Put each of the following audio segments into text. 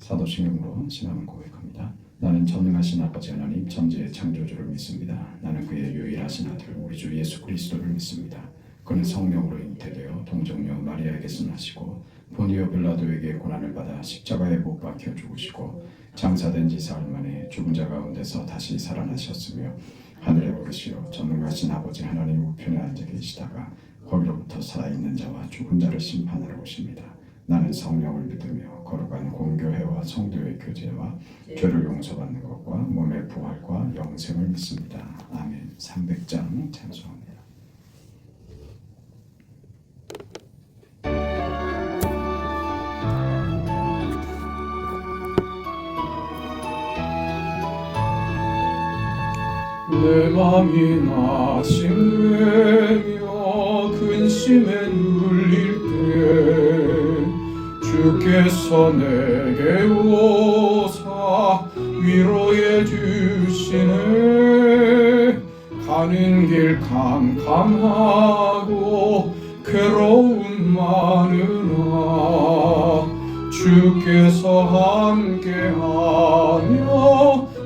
사도신경으로 신앙을 고백합니다. 나는 전능하신 아버지 하나님 천지의 창조주를 믿습니다. 나는 그의 유일하신 아들 우리 주 예수 그리스도를 믿습니다. 그는 성령으로 잉태되어 동정녀 마리아에게서 나시고 본디오 빌라도에게 고난을 받아 십자가에 못 박혀 죽으시고 장사된 지 사흘 만에 죽은 자 가운데서 다시 살아나셨으며 하늘에 오르시어 전능하신 아버지 하나님 우편에 앉아 계시다가 거기로부터 살아있는 자와 죽은 자를 심판하러 오십니다. 나는 성령을 믿으며 거룩한 공교회와 성도의 교제와 죄를 용서받는 것과 몸의 부활과 영생을 믿습니다. 아멘. 300장 찬송합니다. 내 맘이 낙심되며 근심에 눌릴 때 주께서 내게 오사 위로해 주시네. 가는 길 캄캄하고 괴로움 많으나 주께서 함께하며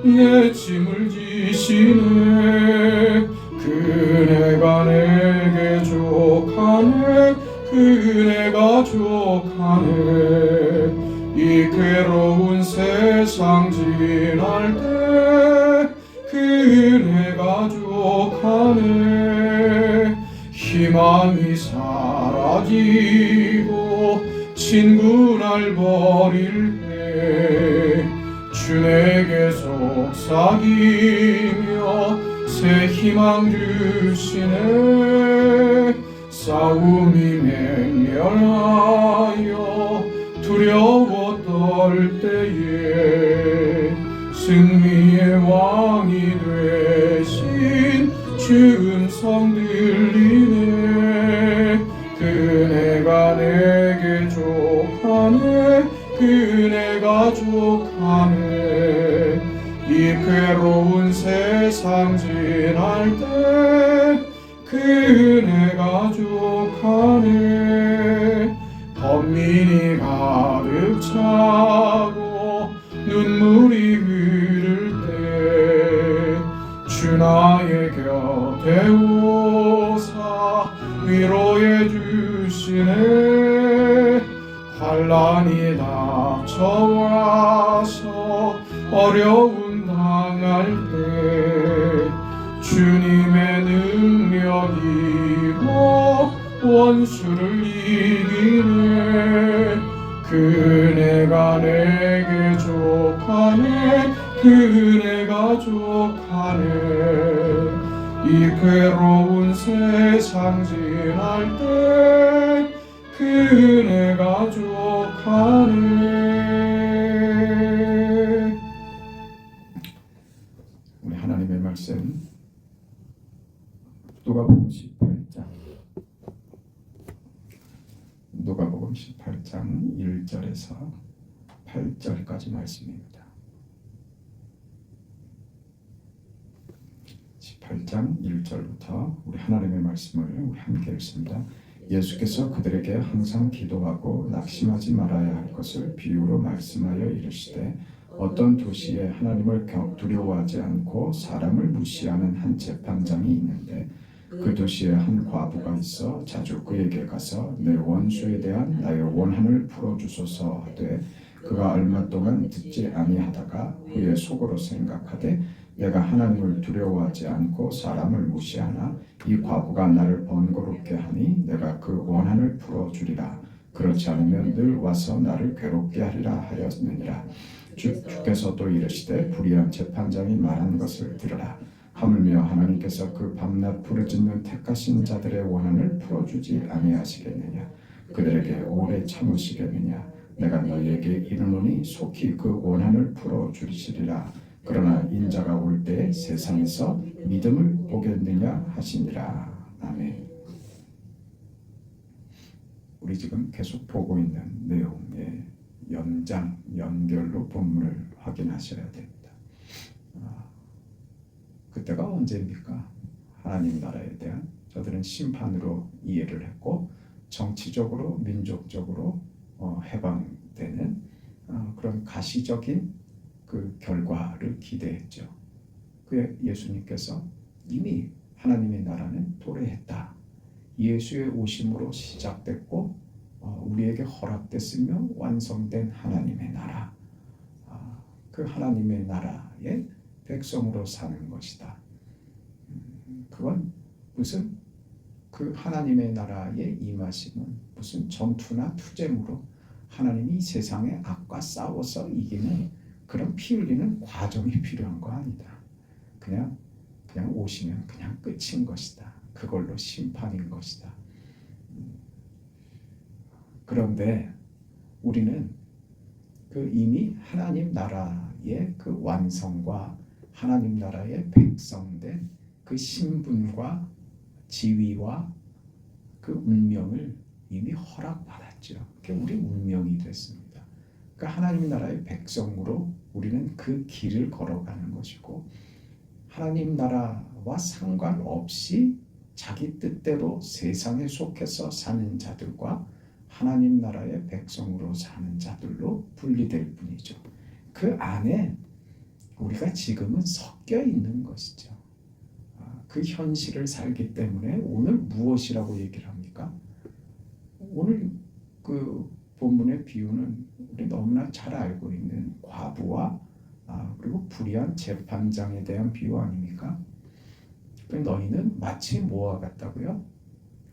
내 짐을 지시네. 그네가 내게 족하네. 그네가 족하네. 이 괴로운 세상 지날 때 그네가 족하네. 희망이 사라지고 친구 날 버릴 때 주 내게 속삭이며 새 희망 주시네. 싸움이 맹렬하여 두려워 떨 때에 승리의 왕이 되신 주 음성 들리네. 그네가 내게 족하네. 그네가 족하네. 이 괴로운 세상 지날 때 그네가 족하네. 번민이 가득 차고 눈물이 흐를 때 주 나의 곁에 오사 위로해 주시네. 환난이 닥쳐와서 어려움 당할 때 주님의 능력이고 원수를 이기네. 그네가 내게 족하네. 그네가 족하네. 이 괴로운 세상 지날 때 그네가 족하네. 우리 하나님의 말씀 누가복음 18장 1절에서 8절까지 말씀입니다. 18장 1절부터 우리 하나님의 말씀을 우리 함께 읽습니다. 예수께서 그들에게 항상 기도하고 낙심하지 말아야 할 것을 비유로 말씀하여 이르시되 어떤 도시에 하나님을 두려워하지 않고 사람을 무시하는 한 재판장이 있는데 그 도시에 한 과부가 있어 자주 그에게 가서 내 원수에 대한 나의 원한을 풀어주소서 하되 그가 얼마 동안 듣지 아니하다가 후에 속으로 생각하되 내가 하나님을 두려워하지 않고 사람을 무시하나 이 과부가 나를 번거롭게 하니 내가 그 원한을 풀어주리라. 그렇지 않으면 늘 와서 나를 괴롭게 하리라 하였느니라. 주께서 또 이르시되 불의한 재판장이 말한 것을 들으라. 하물며 하나님께서 그 밤낮 부르짖는 택하신 자들의 원한을 풀어주지 아니하시겠느냐. 그들에게 오래 참으시겠느냐. 내가 너희에게 이르노니 속히 그 원한을 풀어주시리라. 그러나 인자가 올 때 세상에서 믿음을 보겠느냐 하시니라. 아멘. 우리 지금 계속 보고 있는 내용의 연결로 본문을 확인하셔야 됩니다. 그때가 언제입니까? 하나님 나라에 대한 저들은 심판으로 이해를 했고 정치적으로 민족적으로 해방되는 그런 가시적인 그 결과를 기대했죠. 그 예수님께서 이미 하나님의 나라는 도래했다. 예수의 오심으로 시작됐고 우리에게 허락됐으며 완성된 하나님의 나라. 그 하나님의 나라의 백성으로 사는 것이다. 그건 무슨 그 하나님의 나라에 임하심은 무슨 전투나 투쟁으로 하나님이 세상의 악과 싸워서 이기는 그런 피 흘리는 과정이 필요한 거 아니다. 그냥 오시면 그냥 끝인 것이다. 그걸로 심판인 것이다. 그런데 우리는 그 이미 하나님 나라의 그 완성과 하나님 나라의 백성된 그 신분과 지위와 그 운명을 이미 허락받았죠. 그게 우리 운명이 됐습니다. 그 하나님 나라의 백성으로 우리는 그 길을 걸어가는 것이고 하나님 나라와 상관없이 자기 뜻대로 세상에 속해서 사는 자들과 하나님 나라의 백성으로 사는 자들로 분리될 뿐이죠. 그 안에 우리가 지금은 섞여 있는 것이죠. 그 현실을 살기 때문에 오늘 무엇이라고 얘기를 합니까? 오늘 그 본문의 비유는 우리 너무나 잘 알고 있는 과부와 그리고 불의한 재판장에 대한 비유 아닙니까? 너희는 마치 뭐와 같다고요?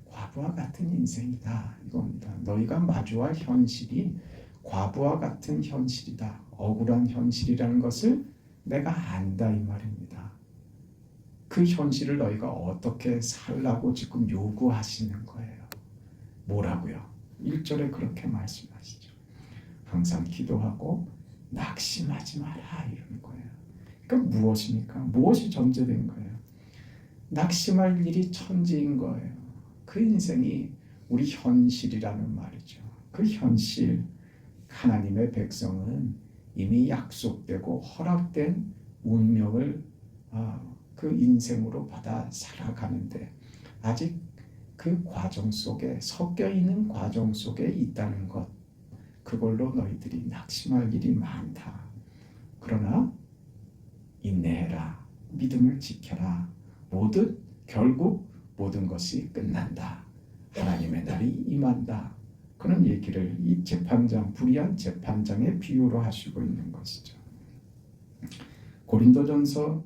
과부와 같은 인생이다 이겁니다. 너희가 마주할 현실이 과부와 같은 현실이다. 억울한 현실이라는 것을 내가 안다 이 말입니다. 그 현실을 너희가 어떻게 살라고 지금 요구하시는 거예요. 뭐라고요? 1절에 그렇게 말씀하시죠. 항상 기도하고 낙심하지 마라 이러는 거예요. 그러니까 무엇입니까? 무엇이 전제된 거예요? 낙심할 일이 천지인 거예요. 그 인생이 우리 현실이라는 말이죠. 그 현실, 하나님의 백성은 이미 약속되고 허락된 운명을 그 인생으로 받아 살아가는데 아직 그 과정 속에 섞여 있는 과정 속에 있다는 것, 그걸로 너희들이 낙심할 일이 많다. 그러나 인내해라, 믿음을 지켜라. 결국 모든 것이 끝난다. 하나님의 날이 임한다. 그런 얘기를 이 불의한 재판장의 비유로 하시고 있는 것이죠. 고린도전서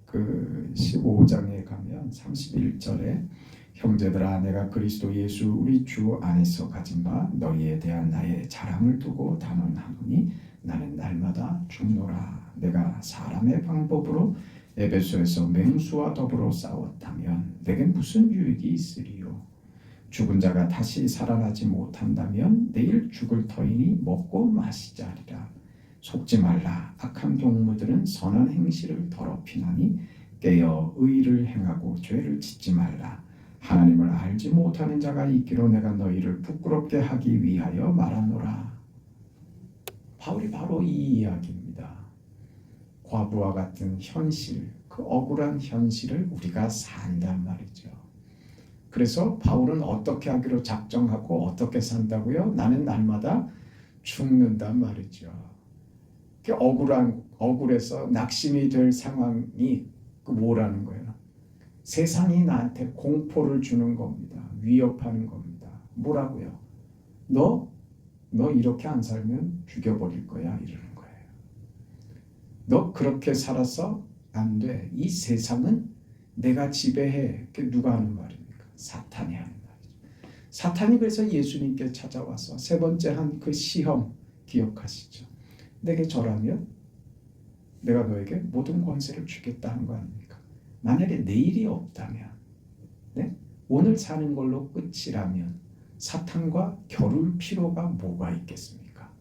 그 15장에 가면 31절에 형제들아 내가 그리스도 예수 우리 주 안에서 가진 바 너희에 대한 나의 자랑을 두고 단언하노니 나는 날마다 죽노라. 내가 사람의 방법으로 에베소에서 맹수와 더불어 싸웠다면 내게 무슨 유익이 있으리요? 죽은 자가 다시 살아나지 못한다면 내일 죽을 터이니 먹고 마시자 하리라. 속지 말라. 악한 동무들은 선한 행실을 더럽히나니 깨어 의를 행하고 죄를 짓지 말라. 하나님을 알지 못하는 자가 있기로 내가 너희를 부끄럽게 하기 위하여 말하노라. 바울이 바로 이 이야기입니다. 과부와 같은 현실, 그 억울한 현실을 우리가 산단 말이죠. 그래서 바울은 어떻게 하기로 작정하고 어떻게 산다고요? 나는 날마다 죽는단 말이죠. 억울해서 낙심이 될 상황이 뭐라는 거예요? 세상이 나한테 공포를 주는 겁니다. 위협하는 겁니다. 뭐라고요? 너 이렇게 안 살면 죽여버릴 거야 이러는 거예요. 너 그렇게 살아서 안 돼. 이 세상은 내가 지배해. 그게 누가 하는 말입니까? 사탄이 하는 말이죠. 사탄이 그래서 예수님께 찾아와서 세 번째 한 그 시험 기억하시죠? 내게 절하면 내가 너에게 모든 권세를 주겠다 한 거 아닙니까? 만약에 내일이 없다면, 오늘 사는 걸로 끝이라면 사탄과 겨룰 필요가 뭐가 있겠습니까?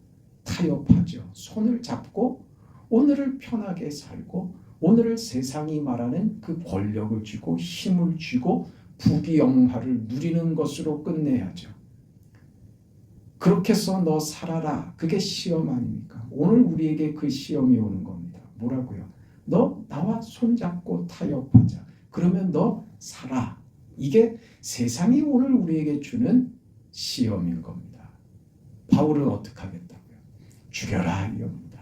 타협하죠. 손을 잡고 오늘을 편하게 살고 오늘을 세상이 말하는 그 권력을 쥐고 힘을 쥐고 부귀영화를 누리는 것으로 끝내야죠. 그렇게 해서 너 살아라. 그게 시험 아닙니까? 오늘 우리에게 그 시험이 오는 겁니다. 뭐라고요? 너 나와 손잡고 타협하자. 그러면 너 살아. 이게 세상이 오늘 우리에게 주는 시험인 겁니다. 바울은 어떻게 하겠다고요? 죽여라 이겁니다.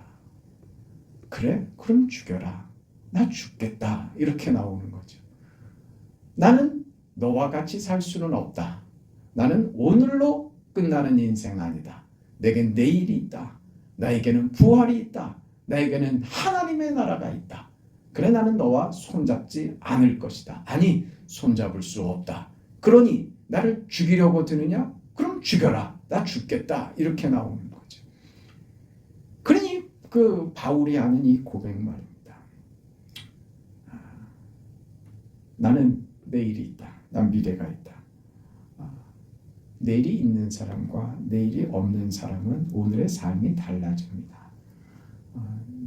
그래? 그럼 죽여라. 나 죽겠다. 이렇게 나오는 거죠. 나는 너와 같이 살 수는 없다. 나는 오늘로 끝나는 인생 아니다. 내겐 내일이 있다. 나에게는 부활이 있다. 나에게는 하나님의 나라가 있다. 그래 나는 너와 손잡지 않을 것이다. 아니 손잡을 수 없다. 그러니 나를 죽이려고 드느냐? 그럼 죽여라. 나 죽겠다. 이렇게 나오는 거죠. 그러니 그 바울이 하는 이 고백 말입니다. 나는 내일이 있다. 난 미래가 있다. 내일이 있는 사람과 내일이 없는 사람은 오늘의 삶이 달라집니다.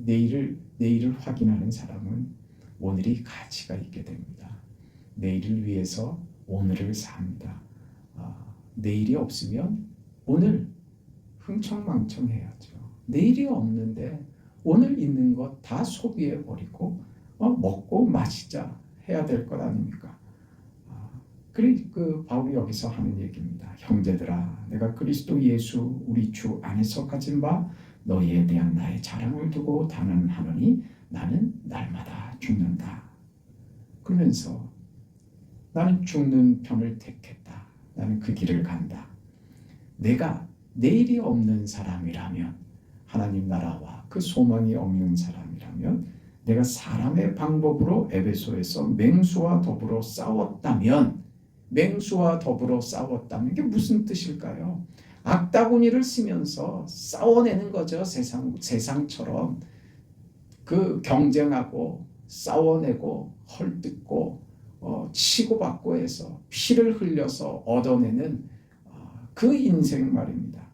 내일을 확인하는 사람은 오늘이 가치가 있게 됩니다. 내일을 위해서 오늘을 삽니다. 내일이 없으면 오늘 흥청망청해야죠. 내일이 없는데 오늘 있는 것 다 소비해버리고 먹고 마시자 해야 될 것 아닙니까? 그 바울이 여기서 하는 얘기입니다. 형제들아, 내가 그리스도 예수 우리 주 안에서 가진 바 너희에 대한 나의 자랑을 두고 단언하노니 나는 날마다 죽는다. 그러면서 나는 죽는 편을 택했다. 나는 그 길을 간다. 내가 내일이 없는 사람이라면, 하나님 나라와 그 소망이 없는 사람이라면, 내가 사람의 방법으로 에베소에서 맹수와 더불어 싸웠다면 이게 무슨 뜻일까요? 악다구니를 쓰면서 싸워내는 거죠. 세상처럼 그 경쟁하고 싸워내고 헐뜯고 치고받고 해서 피를 흘려서 얻어내는 그 인생 말입니다.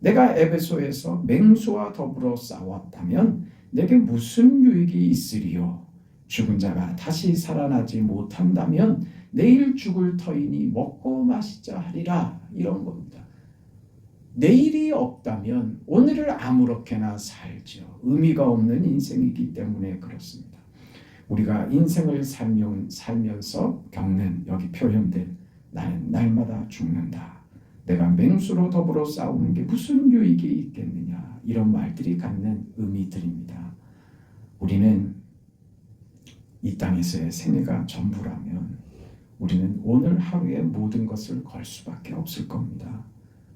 내가 에베소에서 맹수와 더불어 싸웠다면 내게 무슨 유익이 있으리요? 죽은 자가 다시 살아나지 못한다면 내일 죽을 터이니 먹고 마시자 하리라. 이런 겁니다. 내일이 없다면 오늘을 아무렇게나 살죠. 의미가 없는 인생이기 때문에 그렇습니다. 우리가 인생을 살면서 겪는 여기 표현된 나는 날마다 죽는다. 내가 맹수로 더불어 싸우는 게 무슨 유익이 있겠느냐. 이런 말들이 갖는 의미들입니다. 우리는 이 땅에서의 생애가 전부라면 우리는 오늘 하루의 모든 것을 걸 수밖에 없을 겁니다.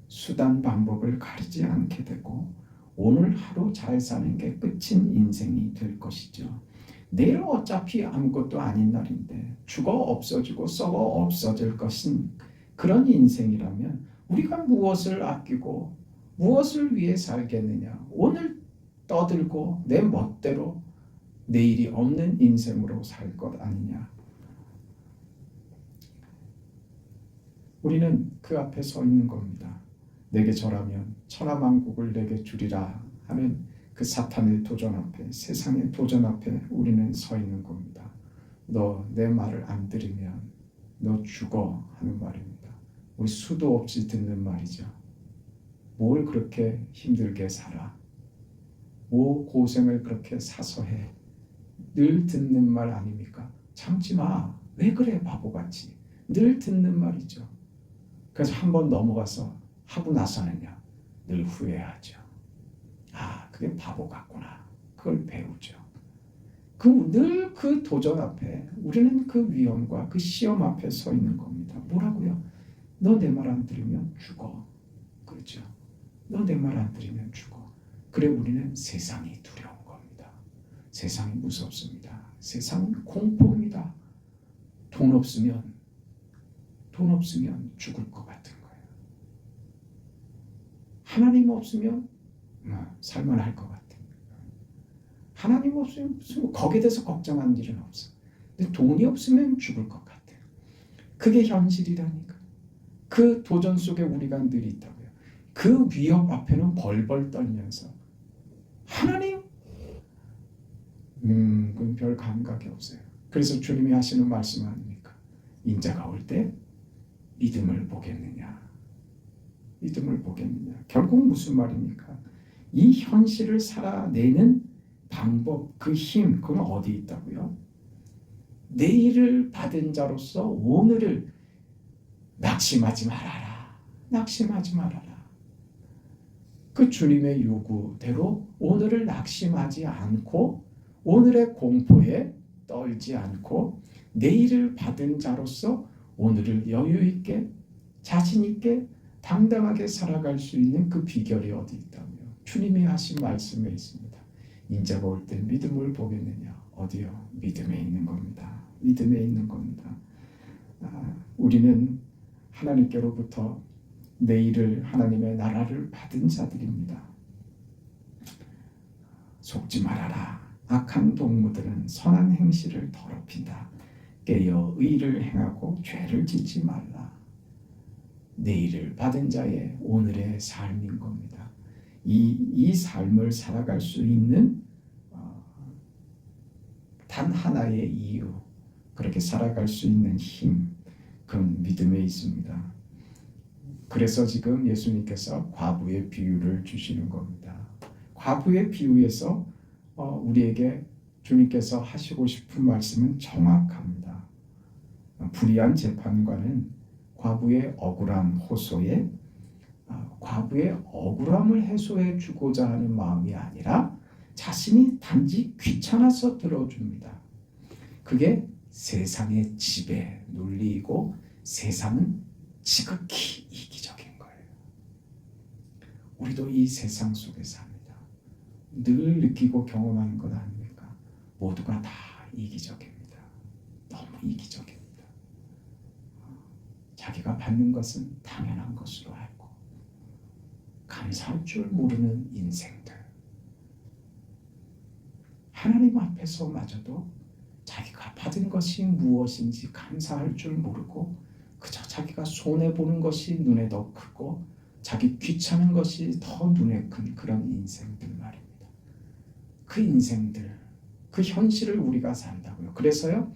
수단 방법을 가리지 않게 되고 오늘 하루 잘 사는 게 끝인 인생이 될 것이죠. 내일 어차피 아무것도 아닌 날인데 죽어 없어지고 썩어 없어질 것인 그런 인생이라면 우리가 무엇을 아끼고 무엇을 위해 살겠느냐. 오늘 떠들고 내 멋대로 내일이 없는 인생으로 살 것 아니냐. 우리는 그 앞에 서 있는 겁니다. 내게 절하면 천하만국을 내게 주리라 하는 그 사탄의 도전 앞에, 세상의 도전 앞에 우리는 서 있는 겁니다. 너 내 말을 안 들으면 너 죽어 하는 말입니다. 우리 수도 없이 듣는 말이죠. 뭘 그렇게 힘들게 살아? 뭐 고생을 그렇게 사서 해? 늘 듣는 말 아닙니까? 참지 마. 왜 그래 바보같이. 늘 듣는 말이죠. 그래서 한번 넘어가서 하고 나서는요. 늘 후회하죠. 그게 바보 같구나. 그걸 배우죠. 늘 그 도전 앞에 우리는 그 위험과 그 시험 앞에 서 있는 겁니다. 뭐라고요? 너 내 말 안 들으면 죽어. 그렇죠. 너 내 말 안 들으면 죽어. 그래 우리는 세상이 두려운 겁니다. 세상이 무섭습니다. 세상은 공포입니다. 돈 없으면 죽을 것 같은 거예요. 하나님 없으면 살만할 것 같아요. 하나님 없으면 무슨 거기에 대해서 걱정한 일은 없어. 근데 돈이 없으면 죽을 것 같아요. 그게 현실이라니까. 그 도전 속에 우리가 늘 있다고요. 그 위협 앞에는 벌벌 떨면서 하나님? 그건 별 감각이 없어요. 그래서 주님이 하시는 말씀 아닙니까? 인자가 올 때 믿음을 보겠느냐. 믿음을 보겠느냐. 결국 무슨 말입니까? 이 현실을 살아내는 방법, 그 힘, 그건 어디 있다고요? 내일을 받은 자로서 오늘을 낙심하지 말아라. 낙심하지 말아라. 그 주님의 요구대로 오늘을 낙심하지 않고 오늘의 공포에 떨지 않고 내일을 받은 자로서 오늘을 여유 있게 자신 있게 당당하게 살아갈 수 있는 그 비결이 어디 있다고요? 주님이 하신 말씀에 있습니다. 인자가 올 때 믿음을 보겠느냐? 어디요? 믿음에 있는 겁니다. 믿음에 있는 겁니다. 우리는 하나님께로부터 내일을 하나님의 나라를 받은 자들입니다. 속지 말아라. 악한 동무들은 선한 행실을 더럽힌다. 깨어 의를 행하고 죄를 짓지 말라. 내일을 받은 자의 오늘의 삶인 겁니다. 이 삶을 살아갈 수 있는 단 하나의 이유, 그렇게 살아갈 수 있는 힘, 그건 믿음에 있습니다. 그래서 지금 예수님께서 과부의 비유를 주시는 겁니다. 과부의 비유에서 우리에게 주님께서 하시고 싶은 말씀은 정확합니다. 불의한 재판관은 과부의 억울한 호소에 과부의 억울함을 해소해 주고자 하는 마음이 아니라 자신이 단지 귀찮아서 들어줍니다. 그게 세상의 지배 논리이고 세상은 지극히 이기적인 거예요. 우리도 이 세상 속에 삽니다. 늘 느끼고 경험하는 것 아닙니까? 모두가 다 이기적입니다. 너무 이기적입니다. 자기가 받는 것은 당연한 것으로 알고 감사할 줄 모르는 인생들. 하나님 앞에서마저도 자기가 받은 것이 무엇인지 감사할 줄 모르고 그저 자기가 손해보는 것이 눈에 더 크고 자기 귀찮은 것이 더 눈에 큰 그런 인생들 말입니다. 그 인생들, 그 현실을 우리가 산다고요. 그래서요,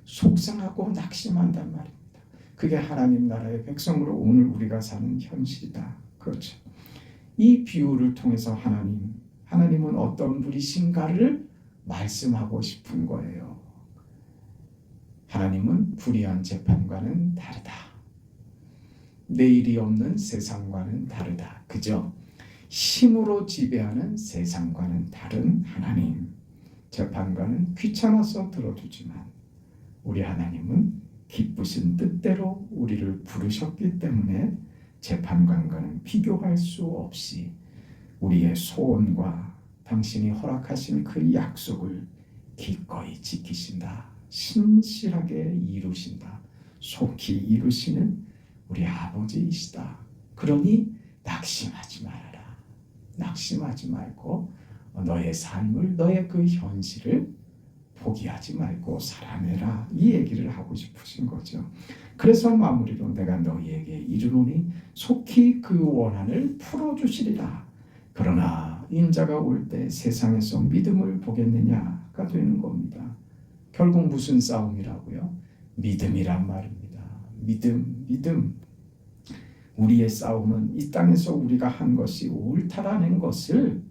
속상하고 낙심한단 말입니다. 그게 하나님 나라의 백성으로 오늘 우리가 사는 현실이다. 그렇죠. 이 비유를 통해서 하나님은 어떤 분이신가를 말씀하고 싶은 거예요. 하나님은 불의한 재판과는 다르다. 내일이 없는 세상과는 다르다. 그죠? 힘으로 지배하는 세상과는 다른 하나님. 재판관은 귀찮아서 들어주지만 우리 하나님은 기쁘신 뜻대로 우리를 부르셨기 때문에 재판관과는 비교할 수 없이 우리의 소원과 당신이 허락하신 그 약속을 기꺼이 지키신다. 신실하게 이루신다. 속히 이루시는 우리 아버지이시다. 그러니 낙심하지 말아라. 낙심하지 말고 너의 삶을, 너의 그 현실을 포기하지 말고 살아내라. 이 얘기를 하고 싶으신 거죠. 그래서 마무리로 내가 너희에게 이르노니 속히 그 원한을 풀어주시리라. 그러나 인자가 올 때 세상에서 믿음을 보겠느냐가 되는 겁니다. 결국 무슨 싸움이라고요? 믿음이란 말입니다. 믿음. 우리의 싸움은 이 땅에서 우리가 한 것이 옳다라는 것을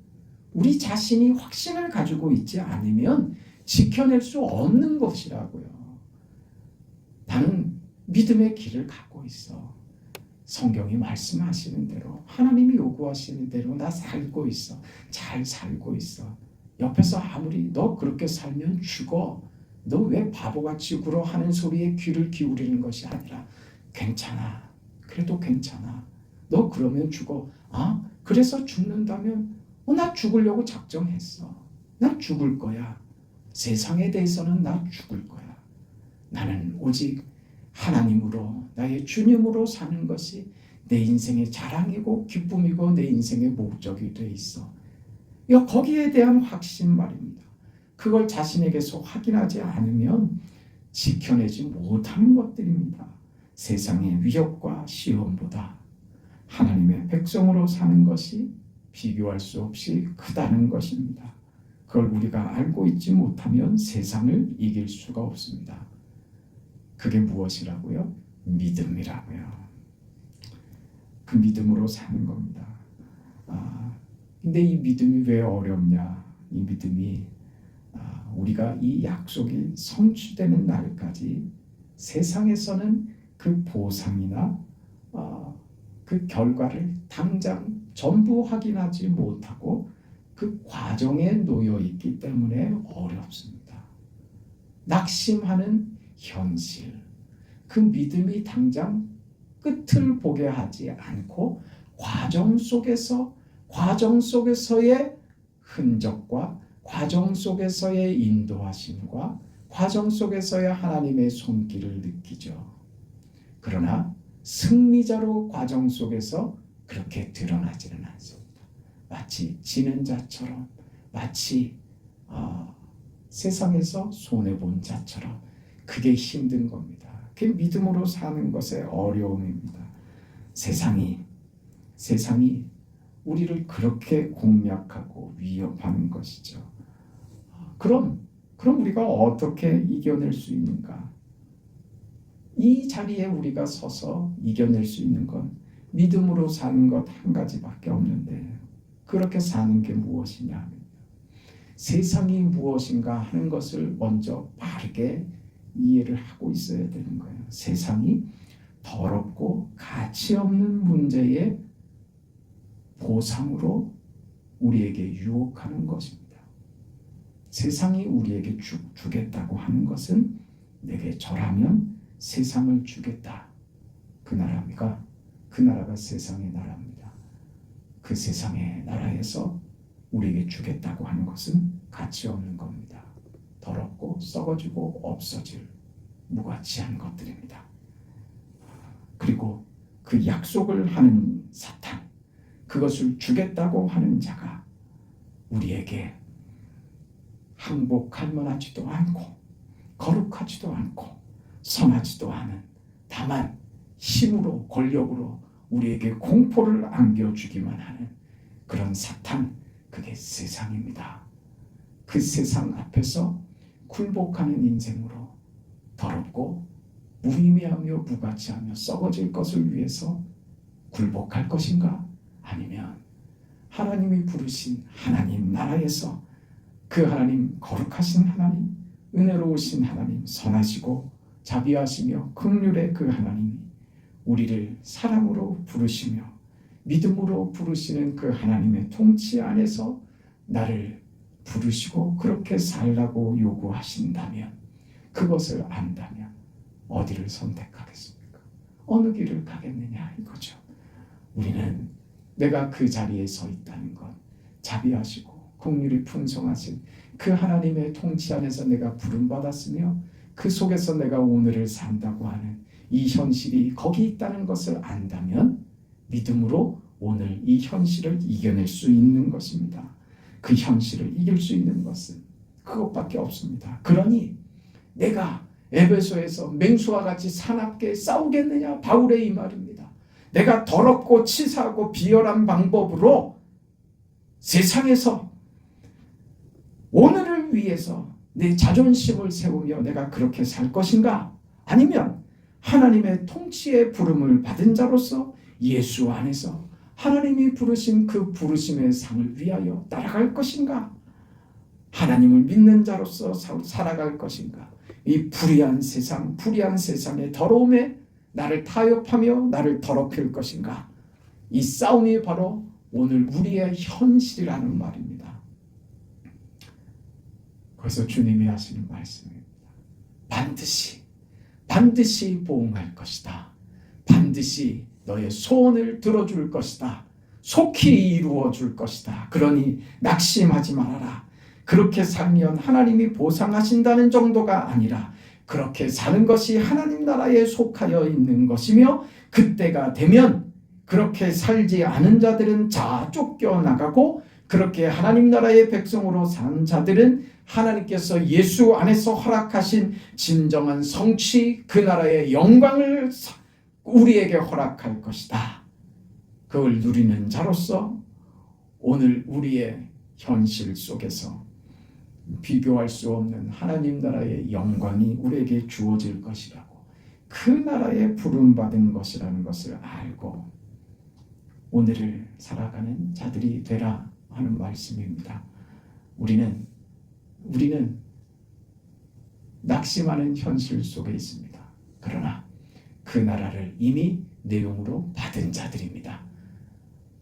우리 자신이 확신을 가지고 있지 않으면 지켜낼 수 없는 것이라고요. 나는 믿음의 길을 갖고 있어. 성경이 말씀하시는 대로, 하나님이 요구하시는 대로 나 살고 있어. 잘 살고 있어. 옆에서 아무리 너 그렇게 살면 죽어. 너 왜 바보같이 굴어 하는 소리에 귀를 기울이는 것이 아니라 괜찮아. 그래도 괜찮아. 너 그러면 죽어. 그래서 죽는다면 나 죽으려고 작정했어. 나 죽을 거야. 세상에 대해서는 나 죽을 거야. 나는 오직 하나님으로 나의 주님으로 사는 것이 내 인생의 자랑이고 기쁨이고 내 인생의 목적이 돼 있어. 거기에 대한 확신 말입니다. 그걸 자신에게서 확인하지 않으면 지켜내지 못하는 것들입니다. 세상의 위협과 시험보다 하나님의 백성으로 사는 것이 비교할 수 없이 크다는 것입니다. 그걸 우리가 알고 있지 못하면 세상을 이길 수가 없습니다. 그게 무엇이라고요? 믿음이라고요. 그 믿음으로 사는 겁니다. 근데 이 믿음이 왜 어렵냐? 이 믿음이 우리가 이 약속이 성취되는 날까지 세상에서는 그 보상이나 그 결과를 당장 전부 확인하지 못하고 그 과정에 놓여 있기 때문에 어렵습니다. 낙심하는 현실, 그 믿음이 당장 끝을 보게 하지 않고 과정 속에서의 흔적과 과정 속에서의 인도하심과 과정 속에서의 하나님의 손길을 느끼죠. 그러나 승리자로 과정 속에서 그렇게 드러나지는 않습니다. 마치 지는 자처럼, 마치 세상에서 손해본 자처럼. 그게 힘든 겁니다. 그게 믿음으로 사는 것의 어려움입니다. 세상이 우리를 그렇게 공략하고 위협하는 것이죠. 그럼 우리가 어떻게 이겨낼 수 있는가? 이 자리에 우리가 서서 이겨낼 수 있는 건 믿음으로 사는 것 한 가지밖에 없는데, 그렇게 사는 게 무엇이냐 하면 세상이 무엇인가 하는 것을 먼저 바르게 이해를 하고 있어야 되는 거예요. 세상이 더럽고 가치 없는 문제의 보상으로 우리에게 유혹하는 것입니다. 세상이 우리에게 주겠다고 하는 것은 내게 절하면 세상을 주겠다. 그 나라가 세상의 나라입니다. 그 세상의 나라에서 우리에게 주겠다고 하는 것은 가치 없는 겁니다. 더럽고 썩어지고 없어질 무가치한 것들입니다. 그리고 그 약속을 하는 사탄, 그것을 주겠다고 하는 자가 우리에게 항복할 만하지도 않고 거룩하지도 않고 선하지도 않은, 다만 힘으로 권력으로 우리에게 공포를 안겨주기만 하는 그런 사탄, 그게 세상입니다. 그 세상 앞에서 굴복하는 인생으로 더럽고 무의미하며 무가치하며 썩어질 것을 위해서 굴복할 것인가? 아니면 하나님이 부르신 하나님 나라에서 그 하나님, 거룩하신 하나님, 은혜로우신 하나님, 선하시고 자비하시며 긍휼의 그 하나님이 우리를 사랑으로 부르시며 믿음으로 부르시는 그 하나님의 통치 안에서 나를 부르시고 그렇게 살라고 요구하신다면, 그것을 안다면 어디를 선택하겠습니까? 어느 길을 가겠느냐 이거죠. 우리는 내가 그 자리에 서 있다는 것, 자비하시고 긍휼이 풍성하신 그 하나님의 통치 안에서 내가 부름받았으며 그 속에서 내가 오늘을 산다고 하는 이 현실이 거기 있다는 것을 안다면 믿음으로 오늘 이 현실을 이겨낼 수 있는 것입니다. 그 현실을 이길 수 있는 것은 그것밖에 없습니다. 그러니 내가 에베소에서 맹수와 같이 사납게 싸우겠느냐? 바울의 이 말입니다. 내가 더럽고 치사하고 비열한 방법으로 세상에서 오늘을 위해서 내 자존심을 세우며 내가 그렇게 살 것인가? 아니면 하나님의 통치의 부름을 받은 자로서 예수 안에서 하나님이 부르신 그 부르심의 상을 위하여 따라갈 것인가? 하나님을 믿는 자로서 살아갈 것인가? 이 불의한 세상의 더러움에 나를 타협하며 나를 더럽힐 것인가? 이 싸움이 바로 오늘 우리의 현실이라는 말입니다. 그래서 주님이 하시는 말씀입니다. 반드시 보응할 것이다. 반드시 너의 소원을 들어줄 것이다. 속히 이루어 줄 것이다. 그러니 낙심하지 말아라. 그렇게 살면 하나님이 보상하신다는 정도가 아니라 그렇게 사는 것이 하나님 나라에 속하여 있는 것이며, 그때가 되면 그렇게 살지 않은 자들은 쫓겨나가고, 그렇게 하나님 나라의 백성으로 산 자들은 하나님께서 예수 안에서 허락하신 진정한 성취, 그 나라의 영광을 우리에게 허락할 것이다. 그걸 누리는 자로서 오늘 우리의 현실 속에서 비교할 수 없는 하나님 나라의 영광이 우리에게 주어질 것이라고, 그 나라에 부름받은 것이라는 것을 알고 오늘을 살아가는 자들이 되라 하는 말씀입니다. 우리는 낙심하는 현실 속에 있습니다. 그러나 그 나라를 이미 내용으로 받은 자들입니다.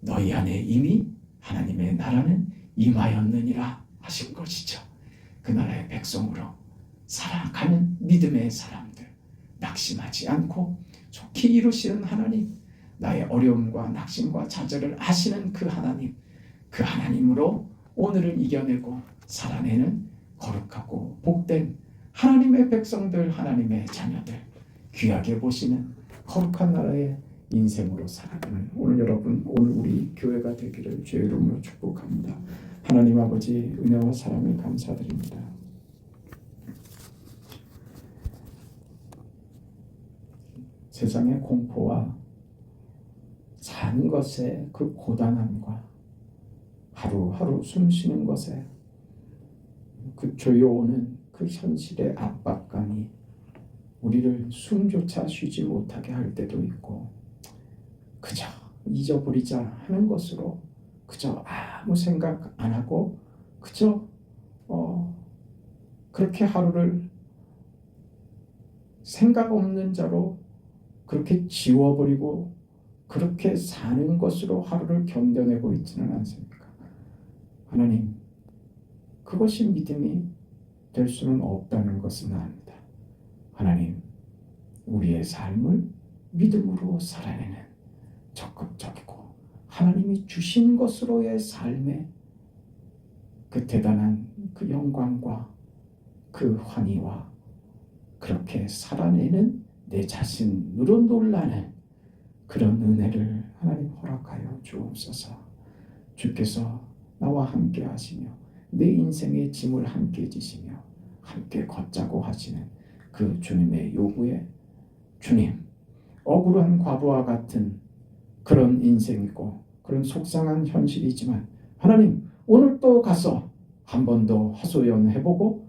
너희 안에 이미 하나님의 나라는 임하였느니라 하신 것이죠. 그 나라의 백성으로 살아가는 믿음의 사람들, 낙심하지 않고 좋게 이루시는 하나님, 나의 어려움과 낙심과 좌절을 아시는 그 하나님, 그 하나님으로 오늘을 이겨내고 살아내는 거룩하고 복된 하나님의 백성들, 하나님의 자녀들, 귀하게 보시는 거룩한 나라의 인생으로 살아가는 오늘 여러분, 오늘 우리 교회가 되기를 주의 이름으로 축복합니다. 하나님 아버지, 은혜와 사랑을 감사드립니다. 세상의 공포와 사는 것의 그 고단함과 하루하루 숨쉬는 것에 그 조여오는 그 현실의 압박감이 우리를 숨조차 쉬지 못하게 할 때도 있고, 그저 잊어버리자 하는 것으로 그저 아무 생각 안 하고 그저 그렇게 하루를 생각 없는 자로 그렇게 지워버리고 그렇게 사는 것으로 하루를 견뎌내고 있지는 않습니까? 하나님, 그것이 믿음이 될 수는 없다는 것은 압니다. 하나님, 우리의 삶을 믿음으로 살아내는 적극적이고 하나님이 주신 것으로의 삶의 그 대단한 그 영광과 그 환희와 그렇게 살아내는 내 자신으로 놀라는 그런 은혜를 하나님 허락하여 주옵소서. 주께서 나와 함께 하시며 내 인생의 짐을 함께 지시며 함께 걷자고 하시는 그 주님의 요구에, 주님, 억울한 과부와 같은 그런 인생이고 그런 속상한 현실이지만 하나님, 오늘 또 가서 한 번 더 하소연해보고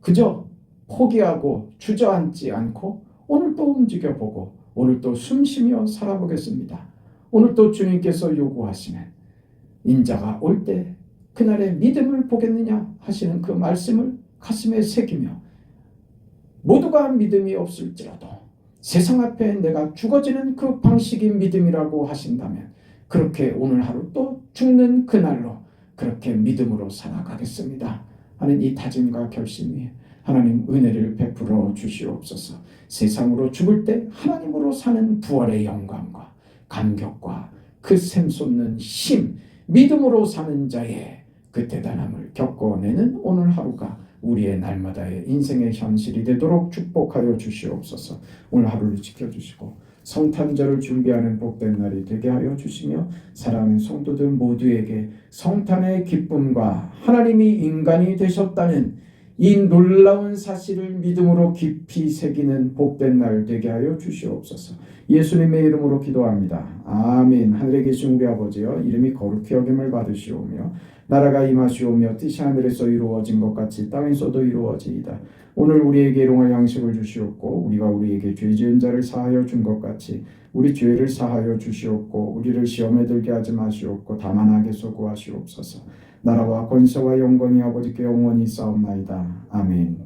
그저 포기하고 주저앉지 않고 오늘 또 움직여보고 오늘 또 숨쉬며 살아보겠습니다. 오늘 또 주님께서 요구하시는 인자가 올 때 그날의 믿음을 보겠느냐 하시는 그 말씀을 가슴에 새기며 모두가 믿음이 없을지라도 세상 앞에 내가 죽어지는 그 방식이 믿음이라고 하신다면 그렇게 오늘 하루 또 죽는 그날로 그렇게 믿음으로 살아가겠습니다 하는 이 다짐과 결심이 하나님 은혜를 베풀어 주시옵소서. 세상으로 죽을 때 하나님으로 사는 부활의 영광과 감격과 그 샘솟는 힘, 믿음으로 사는 자의 그 대단함을 겪어내는 오늘 하루가 우리의 날마다의 인생의 현실이 되도록 축복하여 주시옵소서. 오늘 하루를 지켜주시고 성탄절을 준비하는 복된 날이 되게 하여 주시며 사랑하는 성도들 모두에게 성탄의 기쁨과 하나님이 인간이 되셨다는 이 놀라운 사실을 믿음으로 깊이 새기는 복된 날 되게 하여 주시옵소서. 예수님의 이름으로 기도합니다. 아멘. 하늘에 계신 우리 아버지여, 이름이 거룩히 여김을 받으시오며 나라가 임하시오며 뜻이 하늘에서 이루어진 것 같이 땅에서도 이루어지이다. 오늘 우리에게 일용할 양식을 주시옵고 우리가 우리에게 죄 지은 자를 사하여 준 것 같이 우리 죄를 사하여 주시옵고 우리를 시험에 들게 하지 마시옵고 다만 악에서 구하시옵소서. 나라와 권세와 영광이 아버지께 영원히 있사옵나이다. 아멘.